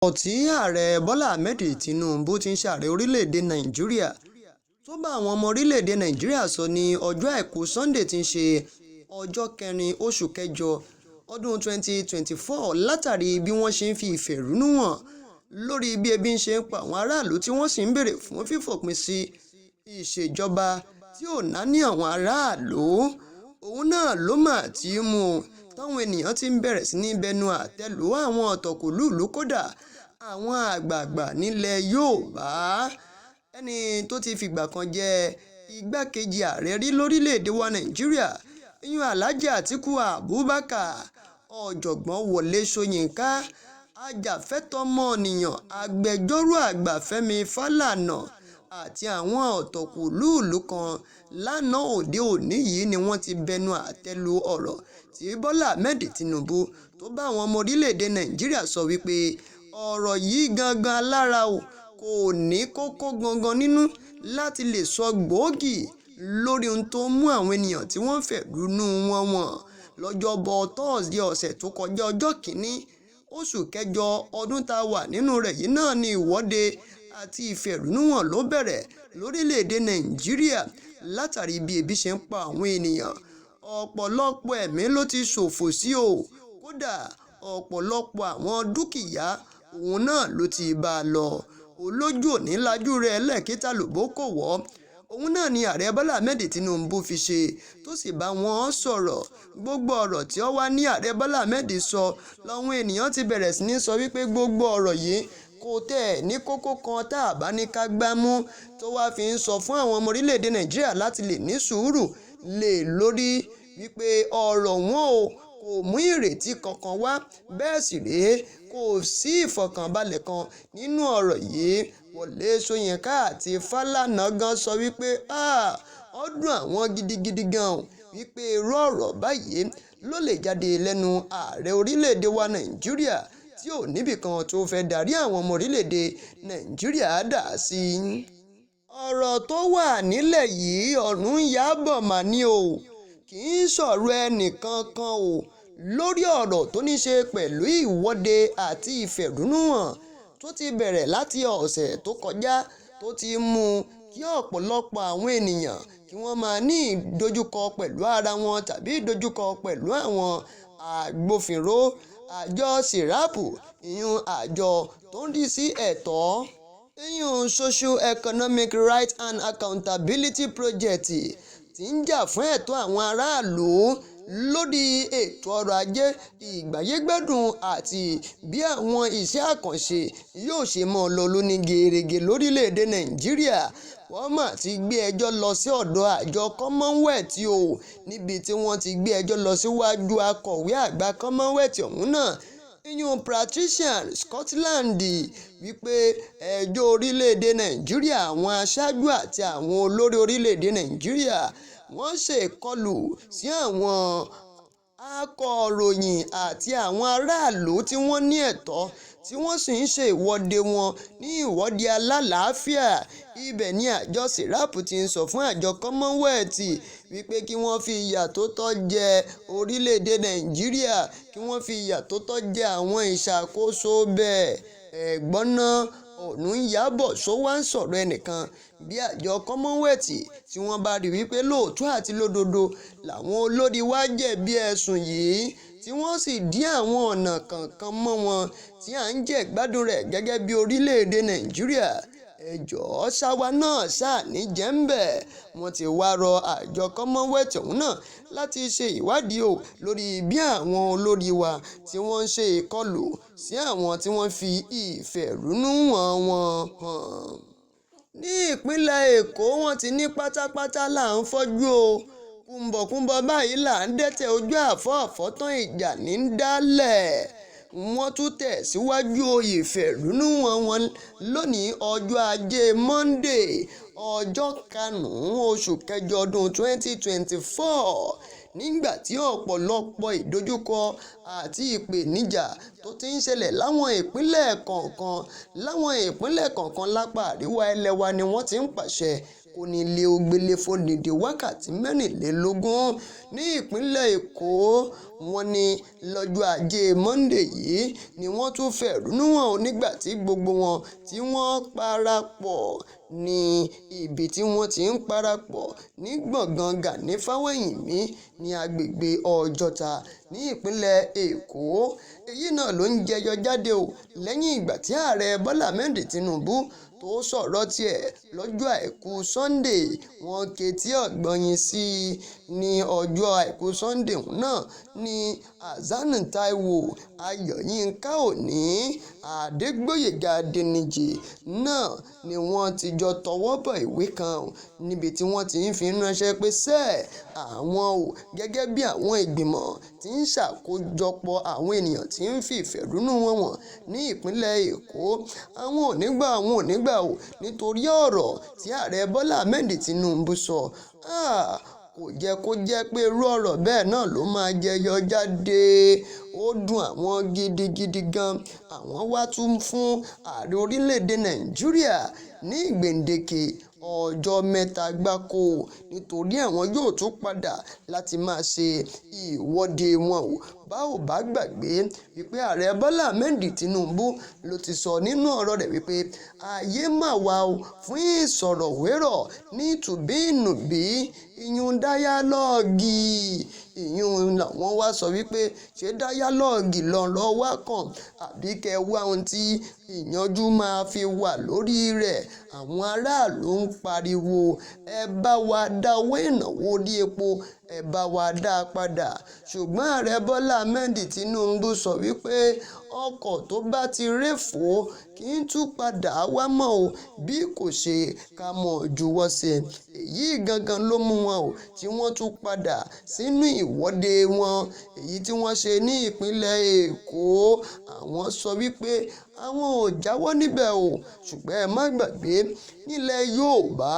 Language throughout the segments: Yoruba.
tí ààrẹ Bọ́lá Ahmed Tinubu ti ń ṣe ààrẹ orílẹ̀-èdè Nàìjíríà tó bá àwọn ọmọ orílẹ̀-èdè Nàìjíríà sọ ní ọjọ́ àìkú Sunday tí ń ṣe ọjọ́ kẹrin oṣù kẹjọ ọdún 2024 látàrí bí wọ́n ṣe ń fi ìfẹ̀hónú hàn lórí bí ebi ń ṣe ń pa àwọn aráàlú tí wọ́n sì ń béèrè fún fífòpin sí ìṣèjọba tí ò náání àwọn aráàlú. Òun náà ló mà ti mú táwọn ènìyàn ti ń bẹ̀rẹ̀ sí ní bẹnu àtẹ́ lù àwọn ọ̀tọ̀kùlú kódà àwọn àgbààgbà nílẹ̀ Yorùbá. Ẹni tó ti fìgbà kan jẹ́ igbákejì ààrẹ rí lórílẹ̀‐èdè wa Nàìjíríà ìyún Alhaji Atiku Abubakar, ọ̀jọ̀gbọ́n Wọlé Ṣóyínká, ajàfẹ́tọ̀ọ́mọnìyàn agbẹjọ́rò àgbà Fẹ́mi Fálànà àti àwọn ọ̀tọ̀kùlú kan lánàá òde òní yìí ni wọ́n ti bẹnu àtẹ́ lu ọ̀rọ̀ tí Bọ́lá Ahmed Tinubu tó bá àwọn ọmọ orílẹ̀-èdè Nàìjíríà sọ wípé ọ̀rọ̀ yìí gangan lára kò ní kókó gangan nínú láti lè sọ gbòógì lórí ohun tó mú àwọn ènìyàn tí wọ́n fẹ̀hónú wọn lọ́jọ́bọ̀ Thursday ọ̀sẹ̀ tó kọjá ọjọ́ kìíní oṣù kẹjọ ọdún tá a wà nínú rẹ̀ yìí náà ni ìwọ́de àti ìfẹ̀hónúhàn ló bẹ̀rẹ̀ lórílẹ̀‐èdè Nàìjíríà látàrí bí ebi ṣe ń pa àwọn ènìyàn. Ọ̀pọ̀lọpọ̀ ẹ̀mí ló ti ṣòfò sí kódà ọ̀pọ̀lọpọ̀ àwọn dúkìá òun náà ló ti bá a lọ. Olójú òní lajú rẹ̀ ẹlẹ́ẹ̀kẹta lòbó kò wọ́. Òun náà ni ààrẹ Bọ́lá Ahmed Tinubu fi ṣe tó sì bá wọn sọ̀rọ̀. Gbogbo ọ̀rọ̀ tí ó wá ní ààrẹ Bọ́lá Ahmed sọ làwọn ènìyàn ti bẹ̀rẹ̀ sí ní sọ wípé gbogbo ọ̀rọ̀ yìí kò tẹ̀ ní kókó kan tá a bá ní ká gbámú, tó wá fi ń sọ fún àwọn ọmọ orílẹ̀-èdè Nàìjíríà láti lè ní sùúrù lé lórí wípé ọ̀rọ̀ wọn kò mú ìrètí kankan wá, bẹ́ẹ̀ sì rèé kò sí ìfọ̀kànbalẹ̀ kan nínú ọ̀rọ̀ yìí. Wọlé Ṣóyínká àti Fálànà gan sọ wípé ó dùn àwọn gidigidi gan wípé irú ọ̀rọ̀ báyìí ló lè jáde lẹ́nu ààrẹ orílẹ̀-èdè wa Nàìjíríà tí ò níbìkan tó fẹ́ darí àwọn ọmọ orílẹ̀-èdè Nàìjíríà dà sí. Ọ̀rọ̀ tó wà nílẹ̀ yìí ọ̀run yábọ̀ mà ní kì í sọ̀rọ̀ ẹnìkankan lórí ọ̀rọ̀ tó ní ṣe pẹ̀lú ìwọ́de àti ìfẹ̀hónúhàn tó ti bẹ̀rẹ̀ láti ọ̀sẹ̀ tó kọjá tó ti mú kí ọ̀pọ̀lọpọ̀ àwọn ènìyàn kí wọ́n máa ní ìdojúkọ pẹ̀lú ara wọn tàbí ìdojúkọ pẹ̀lú àwọn agbófinró. Àjọ sìráàpù ìyún àjọ tó ń rí sí ẹ̀tọ́ ìyún Social Economic Rights and Accountability Project tí ń jà fún ẹ̀tọ́ àwọn aráàlú lórí ètò ọrọ̀ ajé, ìgbáyégbádùn àti bí àwọn iṣẹ́ àkànṣe yóò ṣe mọ́ lọ lóní gerege lórílẹ̀‐èdè Nàìjíríà. Wọ́n mà ti gbé ẹjọ́ lọ sí ọ̀dọ̀ àjọ Commonwealth níbi tí wọ́n ti gbé ẹjọ́ lọ síwájú akọ̀wé àgbà Commonwealth ọ̀hún náà ìyún Patricia Scotland wípé ẹjọ́ orílẹ̀‐èdè Nàìjíríà, àwọn aṣáájú àti àwọn olórí orílẹ̀‐èdè Nàìjíríà wọ́n ṣe ìkọlù sí àwọn akọ̀ròyìn àti àwọn aráàlú tí wọ́n ní ẹ̀tọ́ tí wọ́n sì ń ṣe ìwọ́de wọn ní ìwọ́de alálàáfíà. Ibẹ̀ ni àjọ sìráàpù ti ń sọ fún àjọ Commonwealth wípé kí wọ́n fi ìyà tó tọ́ jẹ orílẹ̀-èdè Nàìjíríà, kí wọ́n fi ìyà tó tọ́ jẹ àwọn ìṣàkóso bẹ́ẹ̀. Ẹ̀gbọ́n náà ọ̀run yábọ̀ sọ wá ń sọ̀rọ̀ ẹnìkan bí àjọ Commonwealth tí wọ́n bá rí wípé lóòótọ́ àti lódodo làwọn olórí wa jẹ̀bi ẹ̀sùn yìí tí wọ́n sì dí àwọn ọ̀nà kankan mọ́ wọn tí à ń jẹ gbádùn rẹ̀ gẹ́gẹ́ bí orílẹ̀-èdè Nàìjíríà. Ẹjọ́ ṣáwa náà ṣáàní jẹ́ ń bẹ̀. Wọ́n ti wá rọ àjọ Commonwealth ọ̀hún náà láti ṣe ìwádìí lórí bí àwọn olórí wa tí wọ́n ń ṣe ìkọlù sí àwọn tí wọ́n fi ìfẹ̀hónúhàn wọn hàn. Ní ìpínlẹ̀ Èkó wọ́n ti ní pátápátá là ń fọ́jú kùmbọ̀kùmbọ̀ báyìí là ń dẹ́tẹ̀ ojú àfọ́tán ìjà ní dálẹ̀. Wọ́n tún tẹ̀síwájú ìfẹ̀hónúhàn wọn lónìí ọjọ́ ajé Monday ọjọ́ karùn-ún oṣù kẹjọ ọdún 2024 nígbà tí ọ̀pọ̀lọpọ̀ ìdojúkọ àti ìpèníjà tó ti ń ṣẹlẹ̀ láwọn ìpínlẹ̀ kọ̀ọ̀kan lápá àríwá ilẹ̀ wa ni wọ́n ti ń pàṣẹ kò ní lé ogbélé fódìdí wákàtí mẹ́rìnlélógún ní ìpínlẹ̀ Èkó. Wọ́n ní lọ́jọ́ ajé Monday yìí ni wọ́n tún fẹ̀hónú hàn nígbà tí gbogbo wọn tí wọ́n parapọ̀ ní ibi tí wọ́n ti ń parapọ̀ ní gbọ̀ngàn Gani Fáwẹ́hìnmí ní agbègbè Ọjọ́ta ní ìpínlẹ̀ Èkó. Èyí náà ló ń jẹyọ jáde lẹ́yìn ìgbà tí ààrẹ Bọ́lá Ahmed Tinubu tó sọ̀rọ̀ tiẹ̀ lọ́jọ́ àìkú Sunday. Wọ́n ketí ọ̀gbọ́nyin sí i ní ọjọ́ àìkú Sunday náà ní Hasan Taiwo, Ayọ̀yínká Òní, Adégbóyèga Adéníjì náà ni wọ́n ti jọ tọwọ́ bọ̀ ìwé kan níbi tí wọ́n ti ń fi ránṣẹ́ pé àwọn gẹ́gẹ́ bí àwọn ìgbìmọ̀ tí ń ṣàkójọpọ̀ àwọn ènìyàn tí ń fi ìfẹ̀hónú wọn hàn ní ìpínlẹ̀ Èkó, àwọn ò ní gbà nítorí ọ̀rọ̀ tí ààrẹ Bọ́lá Ahmed Tinubu sọ. Kò jẹ́ kó jẹ́ pé irú ọ̀rọ̀ bẹ́ẹ̀ náà ló máa jẹyọ jáde. Ó dùn àwọn gidigidi gan. Àwọn wá tún fún ààrẹ orílẹ̀-èdè Nàìjíríà ní gbèǹdéke ọjọ́ 3 gbáko nítorí àwọn yóò tún padà láti máa ṣe ìwọ́de wọn bá ò bá gbàgbé wípé ààrẹ Bọ́lá Ahmed Tinubu ló ti sọ nínú ọ̀rọ̀ rẹ̀ wípé ayé mà wà fún ìsọ̀rọ̀wérọ̀ ní tùbínùbí ìyún dáyálọ́ọ̀gì. Ìyún làwọn wá sọ wípé ṣé dáyálọ́ọ̀gì lọ́rọ̀ wá kàn àbí kẹ́ wá ohun tí ìyanjú máa fi wà lórí rẹ̀. Àwọn aráàlú ń pariwo ẹ bá wa dá owó ìnáwó orí epo, ẹ bá wa dá a padà. Ṣùgbọ́n ààrẹ Bọ́lá Ahmed Tinubu sọ wípé ọkọ̀ tó bá ti réfò kì í tún padà wá mọ́ bí kò ṣe ká mọ̀ juwọ́ sí. Èyí gangan ló mú wọn tí wọ́n tún padà sínú ìwọ́de wọn èyí tí wọ́n ṣe ní ìpínlẹ̀ Èkó. Àwọn sọ wípé àwọn ò jáwọ́ níbẹ̀ ṣùgbọ́n ẹ má gbàgbé nílẹ̀ Yorùbá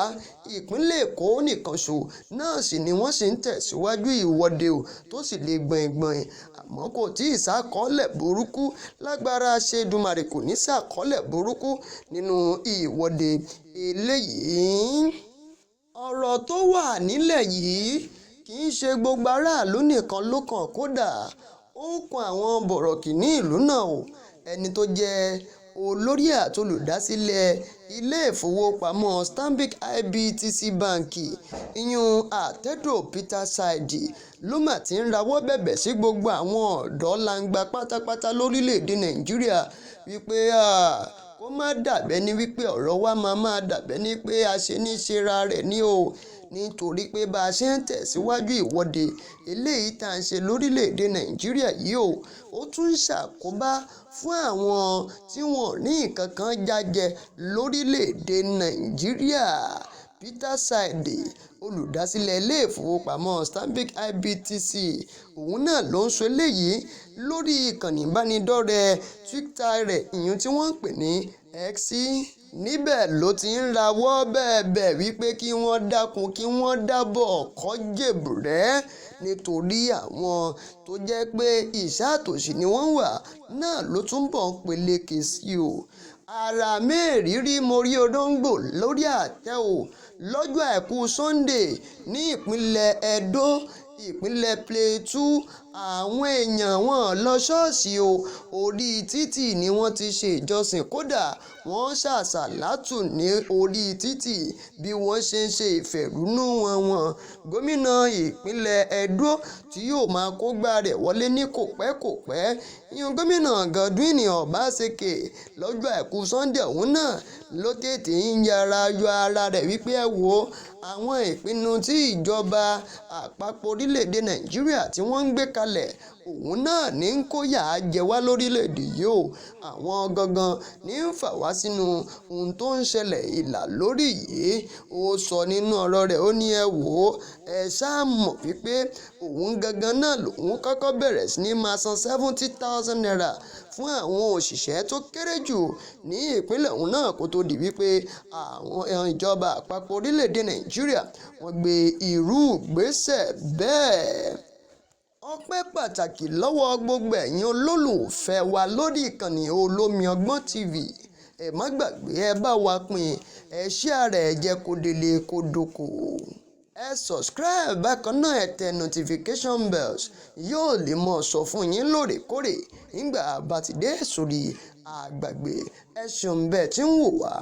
ìpínlẹ̀ Èkó nìkan ṣo náà sì ni wọ́n sì ń tẹ̀síwájú ìwọ́de tó sì le gbọ̀ngbọ̀n. Àmọ́ kò tí ì ṣàkọọ́lẹ̀ burúkú, lágbára ṣèdùmàrè kò ní ṣàkọọ́lẹ̀ burúkú nínú ìwọ́de eléyìí. Ọ̀rọ̀ tó wà nílẹ̀ yìí kì í ṣe gbogbo aráàlú nìkan ló kàn, kódà ó kan àwọn bọ̀rọ̀kìnní ìlú náà ẹni tó jẹ́ olórí àti olùdásílẹ̀ ilé ìfowópamọ́ Stanbic IBTC báǹkì ìyún Àtẹ́dọ̀ Peter Saidi ló mà ti ń rawọ́ bẹ̀bẹ̀ sí gbogbo àwọn ọ̀dọ́ langba pátápátá lórílẹ̀‐èdè Nàìjíríà wípé kó má dàbẹ́ ní wípé ọ̀rọ̀ wa máa dàbẹ́ ní pé a ṣe ní ṣera rẹ̀ ní nítorí pé bá a ṣe ń tẹ̀síwájú ìwọ́de eléyìí tá à ń ṣe lórílẹ̀‐èdè Nàìjíríà yìí ó tún ń ṣàkóbá fún àwọn tí wọ́n ní nǹkan kan jájẹ lórílẹ̀‐èdè Nàìjíríà. Peter Saidi, olùdásílẹ̀ ilé ìfowópamọ́ Stanbic IBTC, òun náà ló ń sọ eléyìí lórí ìkànnì ìbánidọ́rẹ̀ẹ́ Twitter rẹ̀ ìyún tí wọ́n ń pè ní X. Níbẹ̀ ló ti ń rawọ́ bẹ̀bẹ̀ wípé kí wọ́n dákun kí wọ́n dábọ̀ kó jèbùrẹ́ nítorí àwọn tó jẹ́ pé ìṣàtòṣì ni wọ́n wà náà ló túnbọ̀ ń peléke sí Ara mẹ́rìírí mo rí olóńgbò lórí àtẹ lọ́jọ́ àìkú Sunday ní ìpínlẹ̀ Edo, ìpínlẹ̀ Plateau. Àwọn èèyàn wọn lọ ṣọ́ọ̀ṣì orí títì ni wọ́n ti ṣe ìjọsìn, kódà wọ́n ṣàṣàlátù ní orí títì bí wọ́n ṣe ń ṣe ìfẹ̀hónú wọn. Gómìnà ìpínlẹ̀ Edo tí yóò máa kógbá rẹ̀ wọlé ní kòpẹ́kòpẹ́ ìyẹn gómìnà Godwin Obaseki lọ́jọ́ àìkú Sunday òun náà ló tètè ń yọ ara rẹ̀ wípé ẹ wo àwọn ìpinnu tí ìjọba àpapọ̀ orílẹ̀-èdè Nàìjíríà tí wọ́n ń gbé kalẹ̀ òun náà ní ń kóyà jẹ wá lórílẹ̀-èdè yìí àwọn gangan ní ń fà wá sínú ohun tó ń ṣẹlẹ̀ ìlà lórí yìí. Ó sọ nínú ọ̀rọ̀ rẹ̀ ó ní ẹ wò ẹ ṣáà mọ̀ wípé òun gangan náà lòun kọ́kọ́ bẹ̀rẹ̀ sí ní máa san 70,000 naira fún àwọn òṣìṣẹ́ tó kéré jù ní ìpínlẹ̀ òun náà kó tó di wípé àwọn ìjọba àpapọ̀ orílẹ̀-èdè Nàìjíríà wọ́n gbé irú ìgbésẹ̀ bẹ́ẹ̀. Ọpẹ́ pàtàkì lọ́wọ́ gbogbo ẹ̀yin olólùfẹ́ wa lórí ìkànnì Olómi Ọgbọ́n TV ẹ má gbàgbé ẹ bá wa pín, ẹ share rẹ̀, ẹ jẹ́ kó délé kó dóko. Ẹ subscribe bákan náà ẹ tẹ notification bells yóò lè mọ̀ sọ fún yín lóòrèkóòrè nígbà bá ti dé sórí Àgbàgbé. Ẹ ṣeun bẹ́ẹ̀ tí ń wò wá.